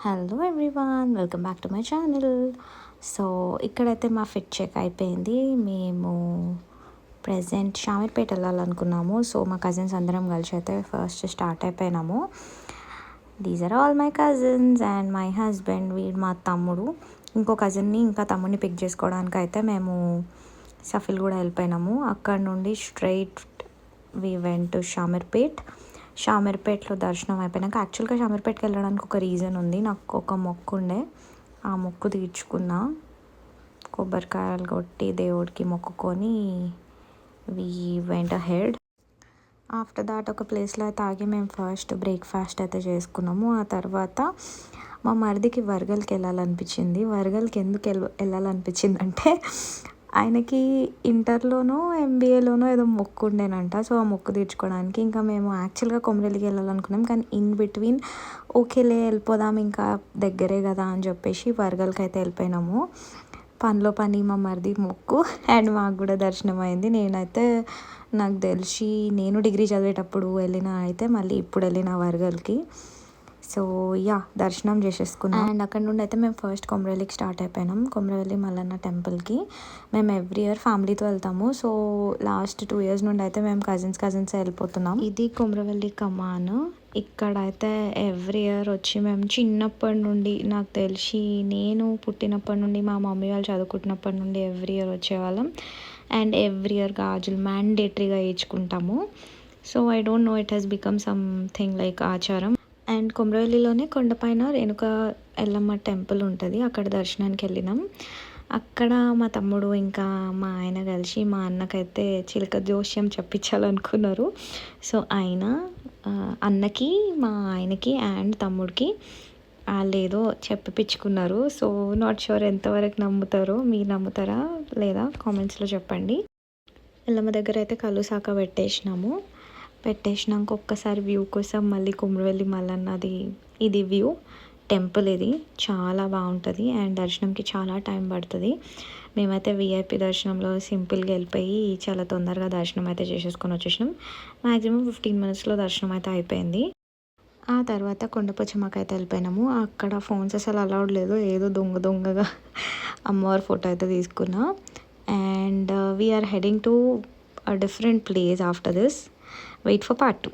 Hello everyone, welcome back to my channel. So ఇక్కడైతే మా fit check అయిపోయింది. మేము ప్రజెంట్ షామీర్పేట వెళ్ళాలనుకున్నాము. సో మా కజిన్స్ అందరం కలిసి అయితే ఫస్ట్ స్టార్ట్ అయిపోయినాము. These are all my cousins and my husband, వీడు మా తమ్ముడు. ఇంకో కజిన్ని ఇంకా తమ్ముడిని పిక్ చేసుకోవడానికి అయితే మేము సఫిల్ కూడా వెళ్ళిపోయినాము. అక్కడ నుండి స్ట్రైట్ వి వెంట్ టు షామీర్పేటలో దర్శనం అయిపోయినాక, యాక్చువల్గా షామీర్పేటకి వెళ్ళడానికి ఒక రీజన్ ఉంది. నాకు ఒక మొక్కు ఉండే, ఆ మొక్కు తీర్చుకున్నా. కొబ్బరికాయలు కొట్టి దేవుడికి మొక్కుకొని we went ahead. After that ఒక ప్లేస్లో తాగి మేము ఫస్ట్ బ్రేక్ఫాస్ట్ అయితే చేసుకున్నాము. ఆ తర్వాత మా మరిదికి వరగల్కి వెళ్ళాలనిపించింది. వరగల్కి ఎందుకు వెళ్ళాలనిపించింది అంటే, ఆయనకి ఇంటర్లోనో ఎంబీఏలోనో ఏదో మొక్కు ఉండేనంట. సో ఆ మొక్కు తీర్చుకోవడానికి ఇంకా మేము యాక్చువల్గా కొమరవెల్లికి వెళ్ళాలనుకున్నాం. కానీ ఇన్ బిట్వీన్ ఓకేలే వెళ్ళిపోదాం, ఇంకా దగ్గరే కదా అని చెప్పేసి వరగల్కి అయితే వెళ్ళిపోయినాము. పనిలో పని మా మరిది మొక్కు అండ్ మాకు కూడా దర్శనం అయింది. నేనైతే నాకు తెలిసి నేను డిగ్రీ చదివేటప్పుడు వెళ్ళిన, అయితే మళ్ళీ ఇప్పుడు వెళ్ళిన వరగల్కి. సో దర్శనం చేసేసుకున్నాం. అండ్ అక్కడ నుండి అయితే మేము ఫస్ట్ కొమరవెల్లికి స్టార్ట్ అయిపోయినాం. కొమరవెల్లి మల్లన్న టెంపుల్కి మేము ఎవ్రీ ఇయర్ ఫ్యామిలీతో వెళ్తాము. సో లాస్ట్ 2 years నుండి అయితే మేము కజిన్స్ వెళ్ళిపోతున్నాం. ఇది కొమరవెల్లి కమాన్. ఇక్కడ అయితే ఎవ్రీ ఇయర్ వచ్చి మేము చిన్నప్పటి నుండి, నాకు తెలిసి నేను పుట్టినప్పటి నుండి, మా మమ్మీ వాళ్ళు చదువుకుంటున్నప్పటి నుండి ఎవ్రీ ఇయర్ వచ్చేవాళ్ళం. అండ్ ఎవ్రీ ఇయర్ గాజులు మ్యాండేటరీగా వేయించుకుంటాము. So I don't know, it has become something like ఆచారం. అండ్ కొమరవెల్లిలోనే కొండపైన రేణుక ఎల్లమ్మ టెంపుల్ ఉంటుంది. అక్కడ దర్శనానికి వెళ్ళినాం. అక్కడ మా తమ్ముడు ఇంకా మా ఆయన కలిసి మా అన్నకైతే చిలక జోష్యం చెప్పించాలనుకున్నారు. సో అన్నకి, మా ఆయనకి అండ్ తమ్ముడికి వాళ్ళు ఏదో చెప్పిపించుకున్నారు. సో నాట్ షూర్ ఎంతవరకు నమ్ముతారో, మీరు నమ్ముతారా లేదా కామెంట్స్లో చెప్పండి. ఎల్లమ్మ దగ్గర అయితే కళ్ళు శాఖ పెట్టేసినాక ఒక్కసారి వ్యూ కోసం మళ్ళీ కొమరవెల్లి మల్లన్నది ఇది వ్యూ టెంపుల్. ఇది చాలా బాగుంటుంది అండ్ దర్శనంకి చాలా టైం పడుతుంది. మేమైతే విఐపి దర్శనంలో సింపుల్గా వెళ్ళిపోయి చాలా తొందరగా దర్శనం అయితే చేసేసుకొని వచ్చేసినాం. మ్యాక్సిమం 15 minutesలో దర్శనం అయితే అయిపోయింది. ఆ తర్వాత కొండపోచమ్మకి అయితే వెళ్ళిపోయినాము. అక్కడ ఫోన్స్ అసలు అలౌడ్ లేదు. ఏదో దొంగగా అమ్మవారి ఫోటో అయితే తీసుకున్నా. And we're heading to a different place after this. Wait for part 2.